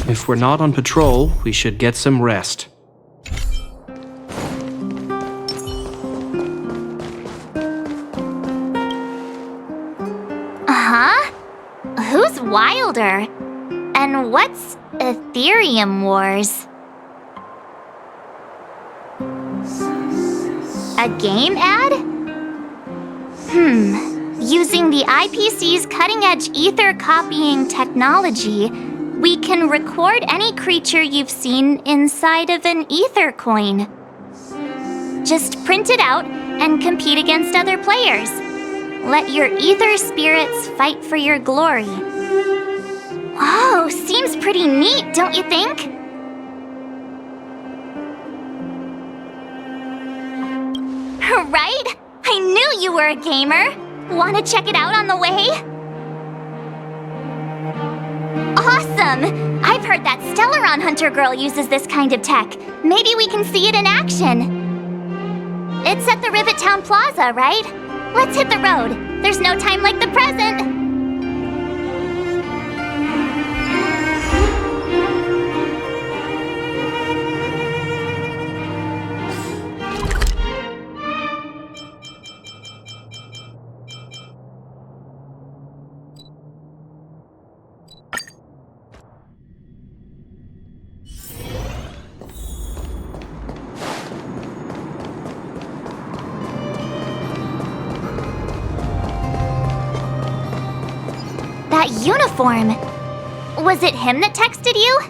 If we're not on patrol, we should get some rest. Huh? Who's wilder? And what's Aetherium Wars? A game ad? Using the IPC's cutting-edge ether copying technology, we can record any creature you've seen inside of an ether coin. Just print it out and compete against other players. Let your ether spirits fight for your glory. Whoa, seems pretty neat, don't you think? Right? I knew you were a gamer. Want to check it out on the way? Awesome! I've heard that Stellaron Hunter girl uses this kind of tech. Maybe we can see it in action. It's at the Rivet Town Plaza, right? Let's hit the road. There's no time like the present. That uniform! Was it him that texted you?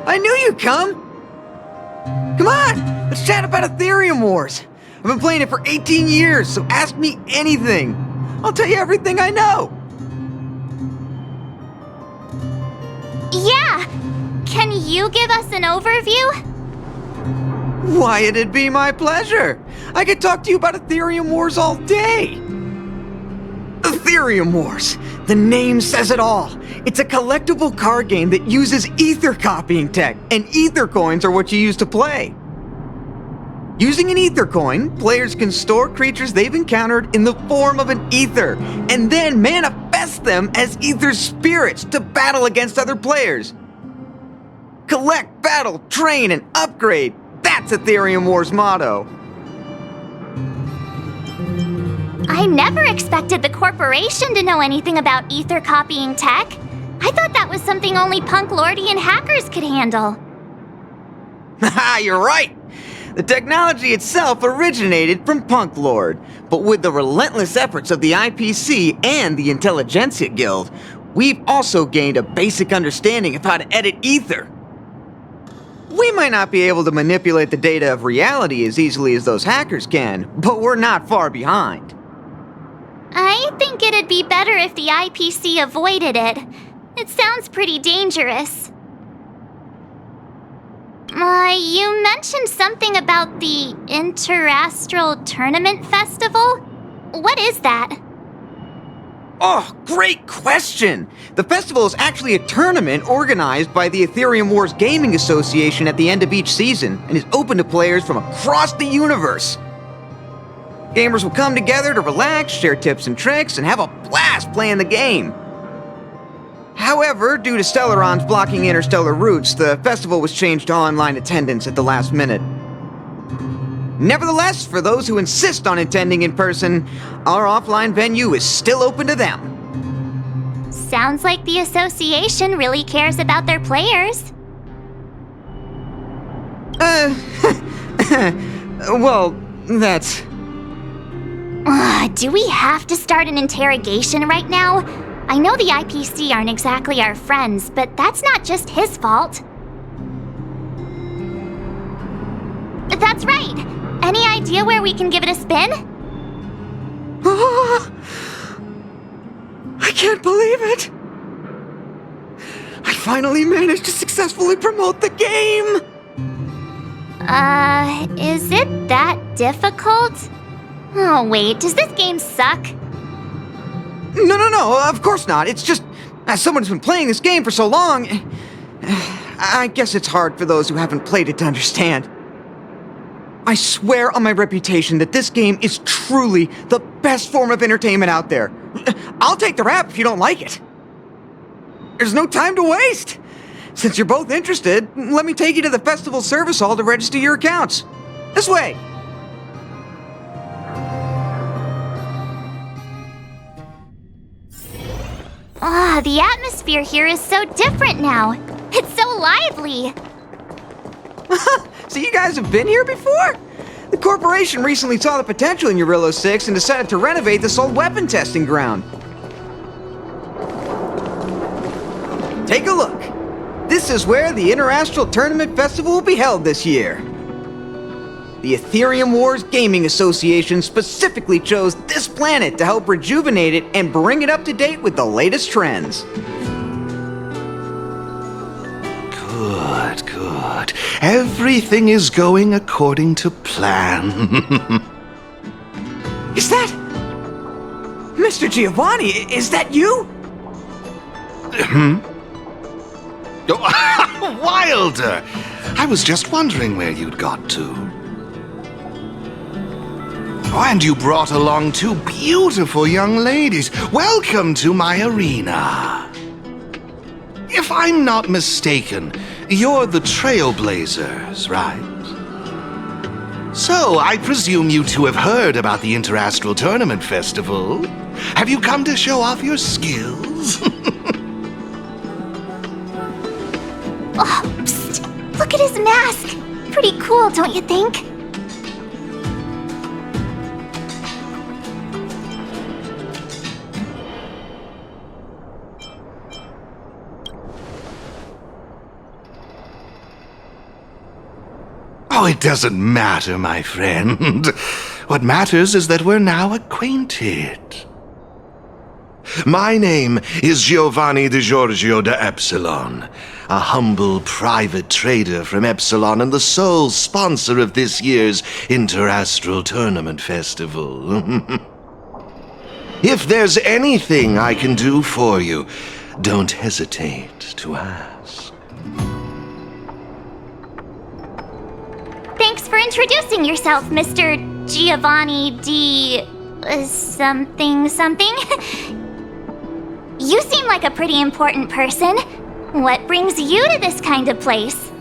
I knew you'd come! Come on! Let's chat about Aetherium Wars! I've been playing it for 18 years, so ask me anything! I'll tell you everything I know! Yeah! Can you give us an overview? Why, it'd be my pleasure! I could talk to you about Aetherium Wars all day! Aetherium Wars! The name says it all! It's a collectible card game that uses ether copying tech, and ether coins are what you use to play. Using an ether coin, players can store creatures they've encountered in the form of an ether, and then manifest them as ether spirits to battle against other players. Collect, battle, train, and upgrade! That's Aetherium Wars' motto. I never expected the corporation to know anything about ether copying tech. I thought that was something only punk lordy and hackers could handle. Haha, you're right! The technology itself originated from Punk Lord, but with the relentless efforts of the IPC and the Intelligentsia Guild, we've also gained a basic understanding of how to edit ether. We might not be able to manipulate the data of reality as easily as those hackers can, but we're not far behind. I think it'd be better if the IPC avoided it. It sounds pretty dangerous. You mentioned something about the Interastral Tournament Festival? What is that? Oh, great question! The festival is actually a tournament organized by the Aetherium Wars Gaming Association at the end of each season and is open to players from across the universe. Gamers will come together to relax, share tips and tricks, and have a blast playing the game. However, due to Stellarons blocking interstellar routes, the festival was changed to online attendance at the last minute. Nevertheless, for those who insist on attending in person, our offline venue is still open to them. Sounds like the association really cares about their players. Well, that's... Do we have to start an interrogation right now? I know the IPC aren't exactly our friends, but that's not just his fault. That's right! Any idea where we can give it a spin? I can't believe it! I finally managed to successfully promote the game! Is it that difficult? Oh wait, does this game suck? No, of course not. It's just, as someone who's been playing this game for so long, I guess it's hard for those who haven't played it to understand. I swear on my reputation that this game is truly the best form of entertainment out there. I'll take the rap if you don't like it. There's no time to waste. Since you're both interested, let me take you to the festival service hall to register your accounts. This way. Ah, the atmosphere here is so different now. It's so lively. So you guys have been here before? The corporation recently saw the potential in Urillo 6 and decided to renovate this old weapon testing ground. Take a look. This is where the Interastral Tournament Festival will be held this year. The Aetherium Wars Gaming Association specifically chose this planet to help rejuvenate it and bring it up to date with the latest trends. Good, good. Everything is going according to plan. Is that... Mr. Giovanni, is that you? Oh, Wilder! I was just wondering where you'd got to. Oh, and you brought along two beautiful young ladies. Welcome to my arena. If I'm not mistaken, you're the Trailblazers, right? So, I presume you two have heard about the Interastral Tournament Festival. Have you come to show off your skills? Oh, psst! Look at his mask! Pretty cool, don't you think? Oh, it doesn't matter, my friend. What matters is that we're now acquainted. My name is Giovanni Di Giorgio de Epsilon, a humble private trader from Epsilon and the sole sponsor of this year's Interastral Tournament Festival. If there's anything I can do for you, don't hesitate to ask. Thanks for introducing yourself, Mr. Giovanni D... something something. You seem like a pretty important person. What brings you to this kind of place?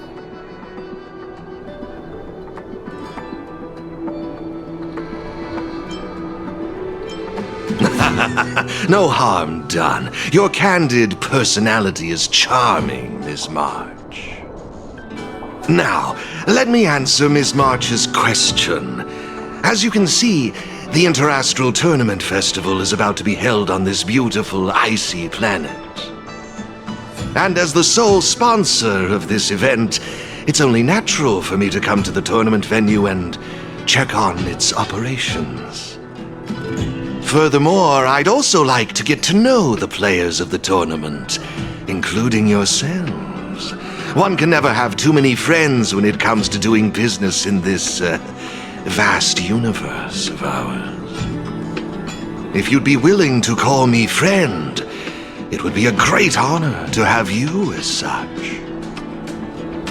No harm done. Your candid personality is charming, Miss March. Now, let me answer Miss March's question. As you can see, the Interastral Tournament Festival is about to be held on this beautiful, icy planet. And as the sole sponsor of this event, it's only natural for me to come to the tournament venue and check on its operations. Furthermore, I'd also like to get to know the players of the tournament, including yourselves. One can never have too many friends when it comes to doing business in this, vast universe of ours. If you'd be willing to call me friend, it would be a great honor to have you as such.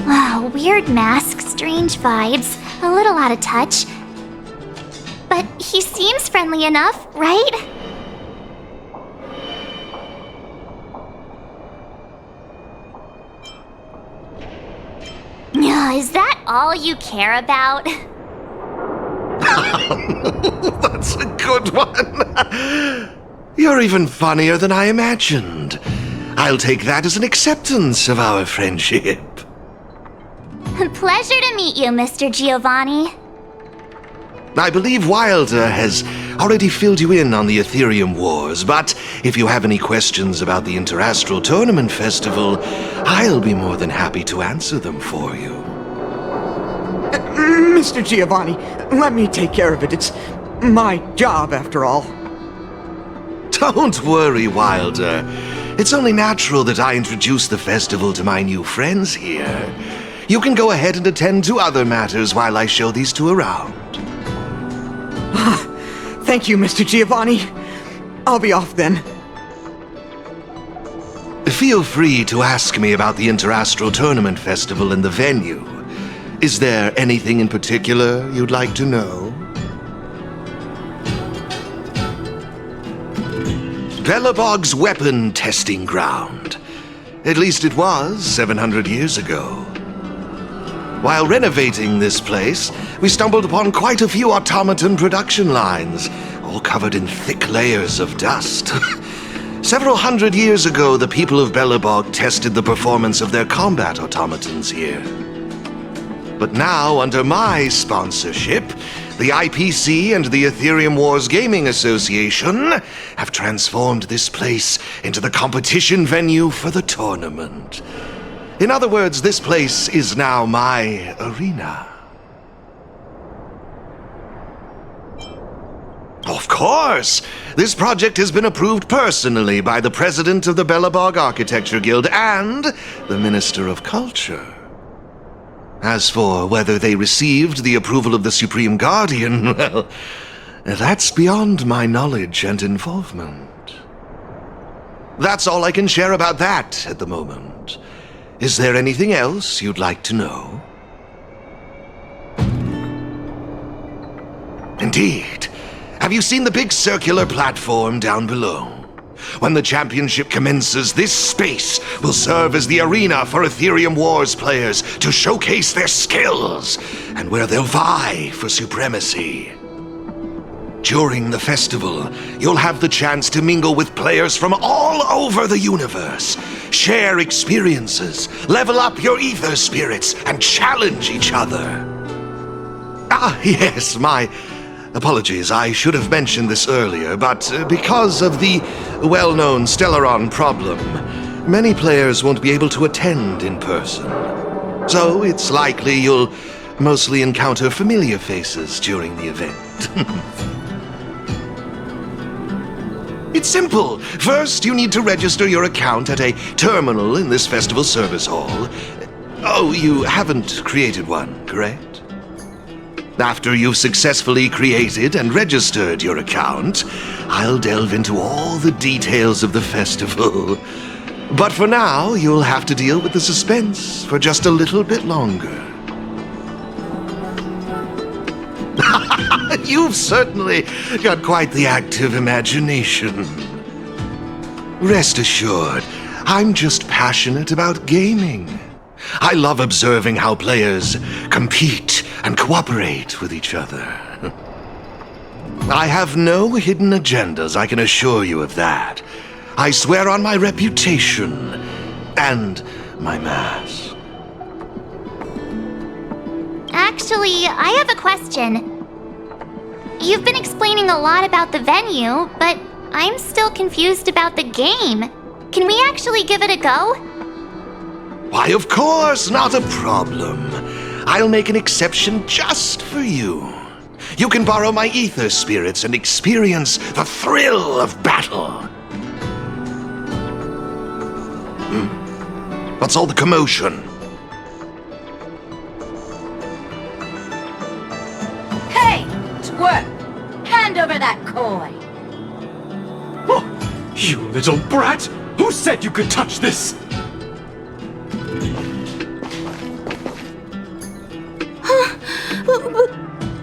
Wow, weird mask, strange vibes, a little out of touch. But he seems friendly enough, right? Is that all you care about? That's a good one. You're even funnier than I imagined. I'll take that as an acceptance of our friendship. Pleasure to meet you, Mr. Giovanni. I believe Wilder has already filled you in on the Aetherium Wars, but if you have any questions about the Interastral Tournament Festival, I'll be more than happy to answer them for you. Mr. Giovanni, let me take care of it. It's my job, after all. Don't worry, Wilder. It's only natural that I introduce the festival to my new friends here. You can go ahead and attend to other matters while I show these two around. Thank you, Mr. Giovanni. I'll be off then. Feel free to ask me about the Interastral Tournament Festival and the venue. Is there anything in particular you'd like to know? Belobog's weapon testing ground. At least it was 700 years ago. While renovating this place, we stumbled upon quite a few automaton production lines, all covered in thick layers of dust. Several hundred years ago, the people of Belobog tested the performance of their combat automatons here. But now, under my sponsorship, the IPC and the Aetherium Wars Gaming Association have transformed this place into the competition venue for the tournament. In other words, this place is now my arena. Of course! This project has been approved personally by the president of the Belobog Architecture Guild and the Minister of Culture. As for whether they received the approval of the Supreme Guardian, well, that's beyond my knowledge and involvement. That's all I can share about that at the moment. Is there anything else you'd like to know? Indeed. Have you seen the big circular platform down below? When the championship commences, this space will serve as the arena for Aetherium Wars players to showcase their skills and where they'll vie for supremacy. During the festival, you'll have the chance to mingle with players from all over the universe, share experiences, level up your ether spirits, and challenge each other. Ah, yes, my apologies, I should have mentioned this earlier, but because of the well-known Stellaron problem, many players won't be able to attend in person. So it's likely you'll mostly encounter familiar faces during the event. It's simple. First, you need to register your account at a terminal in this festival service hall. Oh, you haven't created one, correct? After you've successfully created and registered your account, I'll delve into all the details of the festival. But for now, you'll have to deal with the suspense for just a little bit longer. You've certainly got quite the active imagination. Rest assured, I'm just passionate about gaming. I love observing how players compete and cooperate with each other. I have no hidden agendas, I can assure you of that. I swear on my reputation and my mask. Actually, I have a question. You've been explaining a lot about the venue, but I'm still confused about the game. Can we actually give it a go? Why, of course, not a problem. I'll make an exception just for you. You can borrow my ether spirits and experience the thrill of battle. What's all the commotion? Hey, twerp! Hand over that coin! Oh, you little brat! Who said you could touch this?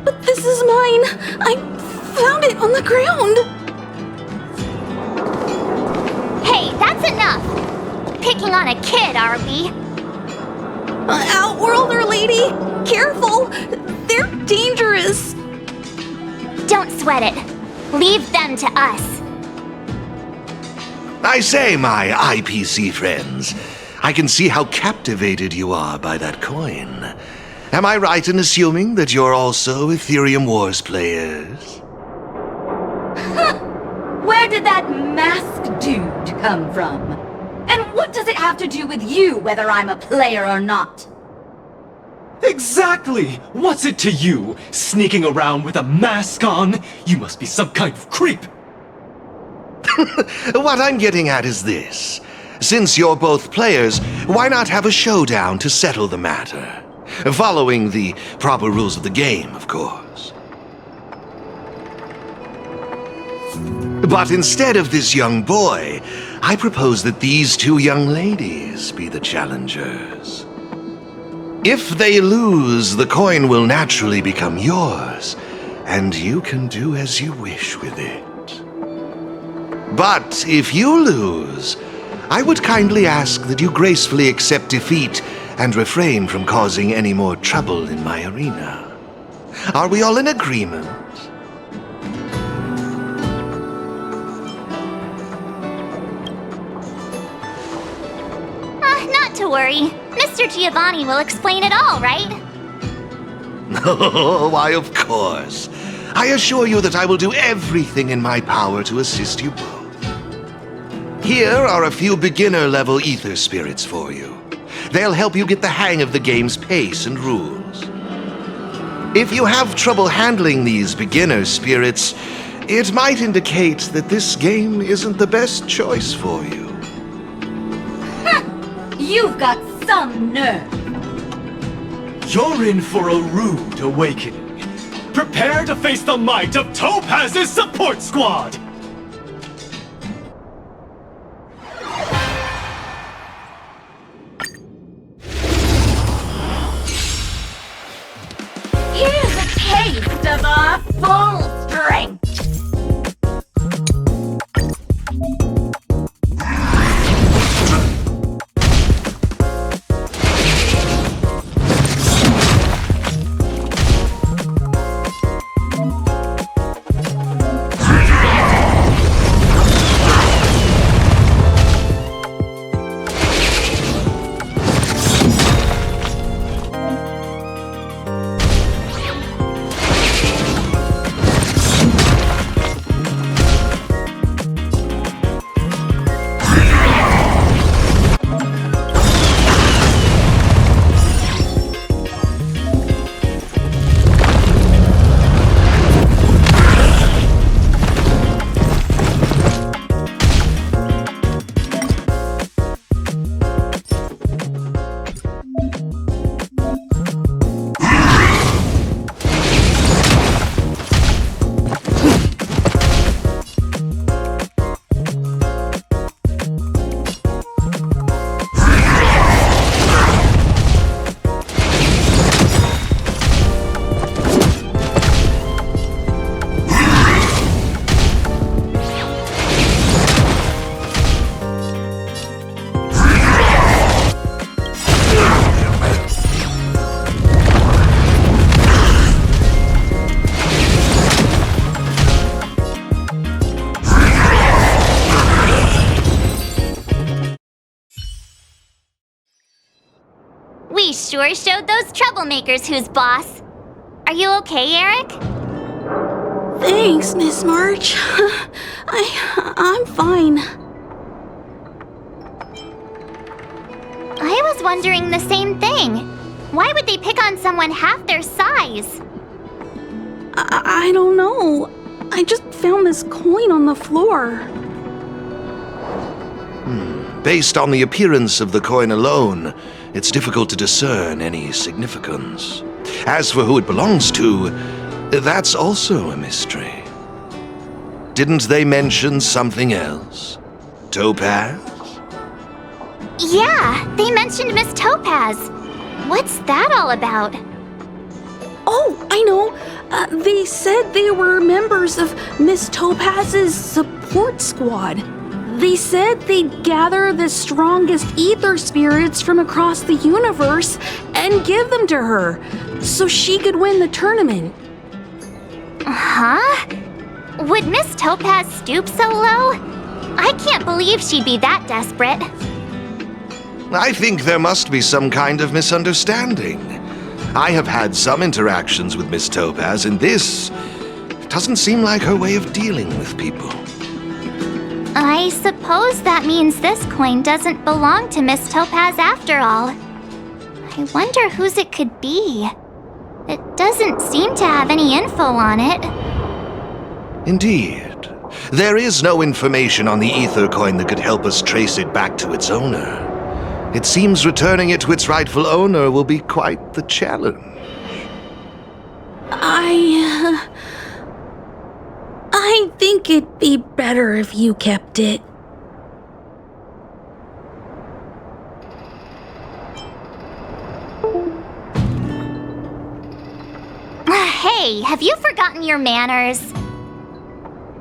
But this is mine. I found it on the ground. Hey, that's enough! Picking on a kid, are we? Outworlder lady, careful. They're dangerous. Don't sweat it. Leave them to us. I say, my IPC friends, I can see how captivated you are by that coin. Am I right in assuming that you're also Aetherium Wars players? Where did that masked dude come from? And what does it have to do with you, whether I'm a player or not? Exactly! What's it to you? Sneaking around with a mask on? You must be some kind of creep. What I'm getting at is this. Since you're both players, why not have a showdown to settle the matter? Following the proper rules of the game, of course. But instead of this young boy, I propose that these two young ladies be the challengers. If they lose, the coin will naturally become yours, and you can do as you wish with it. But if you lose, I would kindly ask that you gracefully accept defeat and refrain from causing any more trouble in my arena. Are we all in agreement? Not to worry. Mr. Giovanni will explain it all, right? Oh, why, of course. I assure you that I will do everything in my power to assist you both. Here are a few beginner-level ether spirits for you. They'll help you get the hang of the game's pace and rules. If you have trouble handling these beginner spirits, it might indicate that this game isn't the best choice for you. You've got some nerve. You're in for a rude awakening. Prepare to face the might of Topaz's support squad! Here's a taste of our full strength. We sure showed those troublemakers who's boss. Are you okay, Eric? Thanks, Miss March. I'm fine. I was wondering the same thing. Why would they pick on someone half their size? I don't know. I just found this coin on the floor. Based on the appearance of the coin alone, it's difficult to discern any significance. As for who it belongs to, that's also a mystery. Didn't they mention something else? Topaz? Yeah, they mentioned Miss Topaz. What's that all about? Oh, I know. They said they were members of Miss Topaz's support squad. They said they'd gather the strongest ether spirits from across the universe and give them to her, so she could win the tournament. Huh? Would Miss Topaz stoop so low? I can't believe she'd be that desperate. I think there must be some kind of misunderstanding. I have had some interactions with Miss Topaz, and this doesn't seem like her way of dealing with people. I suppose that means this coin doesn't belong to Miss Topaz after all. I wonder whose it could be. It doesn't seem to have any info on it. Indeed. There is no information on the ether coin that could help us trace it back to its owner. It seems returning it to its rightful owner will be quite the challenge. I think it'd be better if you kept it. Hey, have you forgotten your manners?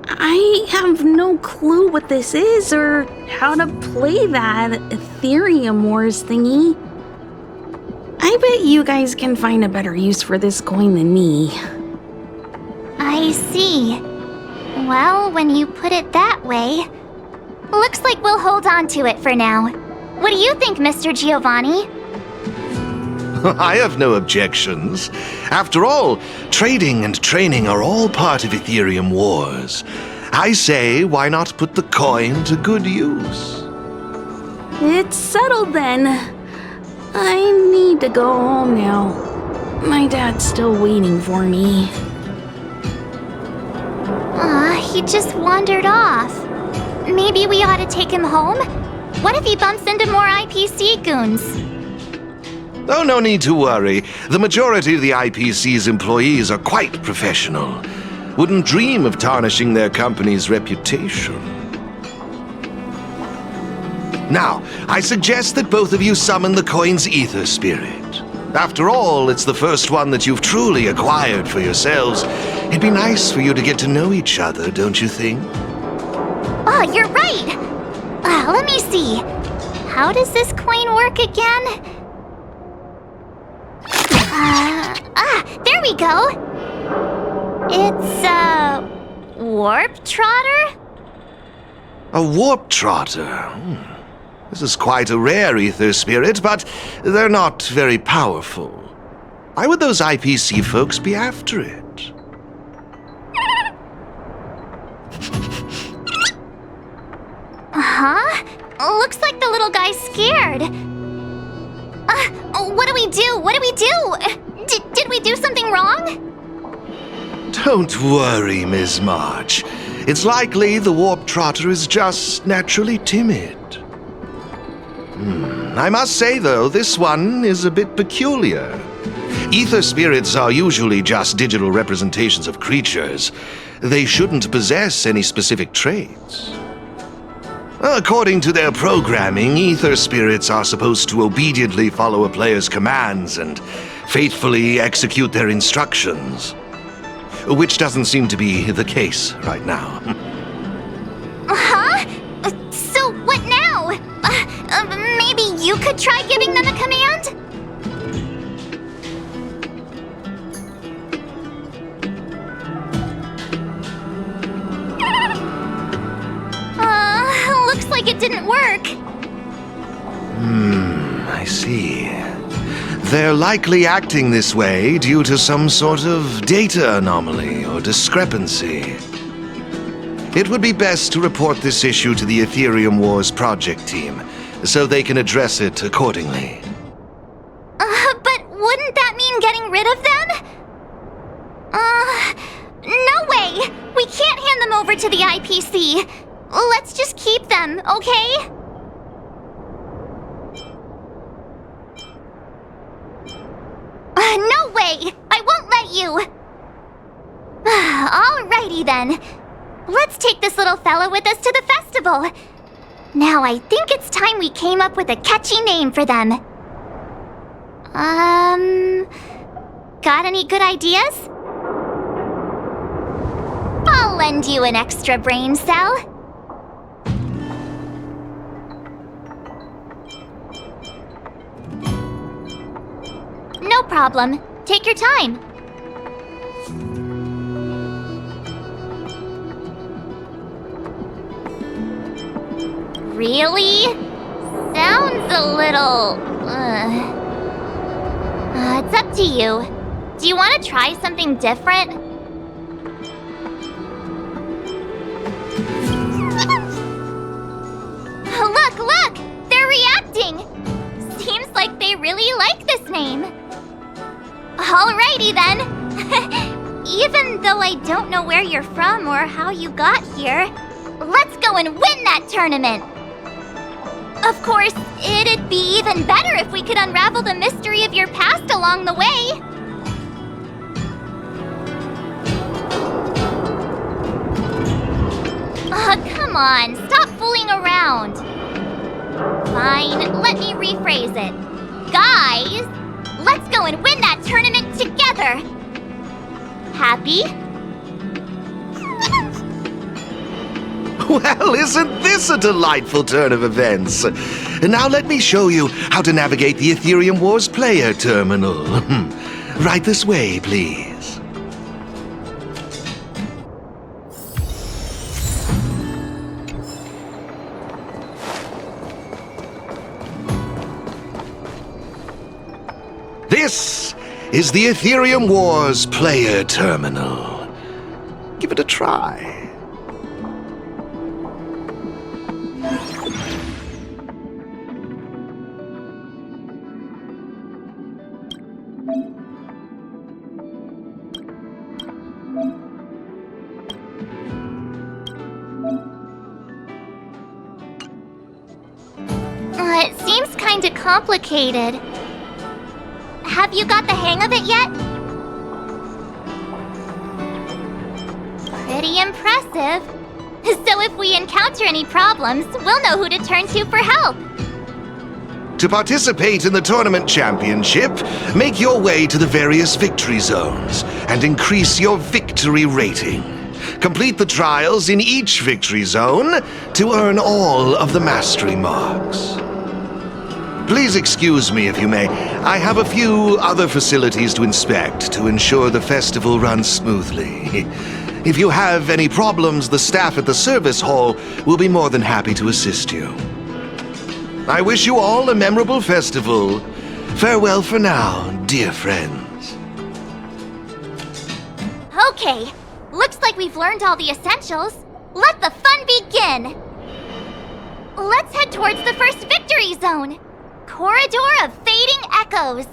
I have no clue what this is or how to play that Aetherium Wars thingy. I bet you guys can find a better use for this coin than me. I see. Well, when you put it that way, looks like we'll hold on to it for now. What do you think, Mr. Giovanni? I have no objections. After all, trading and training are all part of Aetherium Wars. I say, why not put the coin to good use? It's settled then. I need to go home now. My dad's still waiting for me. He just wandered off. Maybe we ought to take him home? What if he bumps into more IPC goons? Oh, no need to worry. The majority of the IPC's employees are quite professional. Wouldn't dream of tarnishing their company's reputation. Now, I suggest that both of you summon the coin's ether spirit. After all, it's the first one that you've truly acquired for yourselves. It'd be nice for you to get to know each other, don't you think? Oh, you're right! Let me see. How does this coin work again? There we go! It's a warp trotter? A warp trotter? This is quite a rare ether spirit, but they're not very powerful. Why would those IPC folks be after it? Huh? Looks like the little guy's scared. What do we do? What do we do? Did we do something wrong? Don't worry, Ms. March. It's likely the warp trotter is just naturally timid. I must say, though, this one is a bit peculiar. Ether spirits are usually just digital representations of creatures. They shouldn't possess any specific traits. According to their programming, ether spirits are supposed to obediently follow a player's commands and faithfully execute their instructions. Which doesn't seem to be the case right now. Huh? So what now? Maybe you could try giving them a command? Looks like it didn't work. I see. They're likely acting this way due to some sort of data anomaly or discrepancy. It would be best to report this issue to the Aetherium Wars project team, so they can address it accordingly. But wouldn't that mean getting rid of them? No way! We can't hand them over to the IPC. Let's just keep them, okay? No way! I won't let you! Alrighty then. Let's take this little fella with us to the festival. Now I think it's time we came up with a catchy name for them. Got any good ideas? I'll lend you an extra brain cell. No problem. Take your time. Really? Sounds a little... it's up to you. Do you want to try something different? Look! They're reacting! Seems like they really like this name. Alrighty then. Even though I don't know where you're from or how you got here, let's go and win that tournament! Of course, it'd be even better if we could unravel the mystery of your past along the way. Come on, stop fooling around. Fine, let me rephrase it. Guys, let's go and win that tournament together! happy. Well, isn't this a delightful turn of events? Now let me show you how to navigate the Aetherium Wars player terminal. Right this way, please. This is the Aetherium Wars player terminal. Give it a try. It seems kinda complicated. Have you got the hang of it yet? Pretty impressive. So if we encounter any problems, we'll know who to turn to for help. To participate in the tournament championship, make your way to the various victory zones and increase your victory rating. Complete the trials in each victory zone to earn all of the mastery marks. Please excuse me if you may. I have a few other facilities to inspect to ensure the festival runs smoothly. If you have any problems, the staff at the service hall will be more than happy to assist you. I wish you all a memorable festival. Farewell for now, dear friends. Okay, looks like we've learned all the essentials. Let the fun begin! Let's head towards the first victory zone. Corridor of Fading Echoes.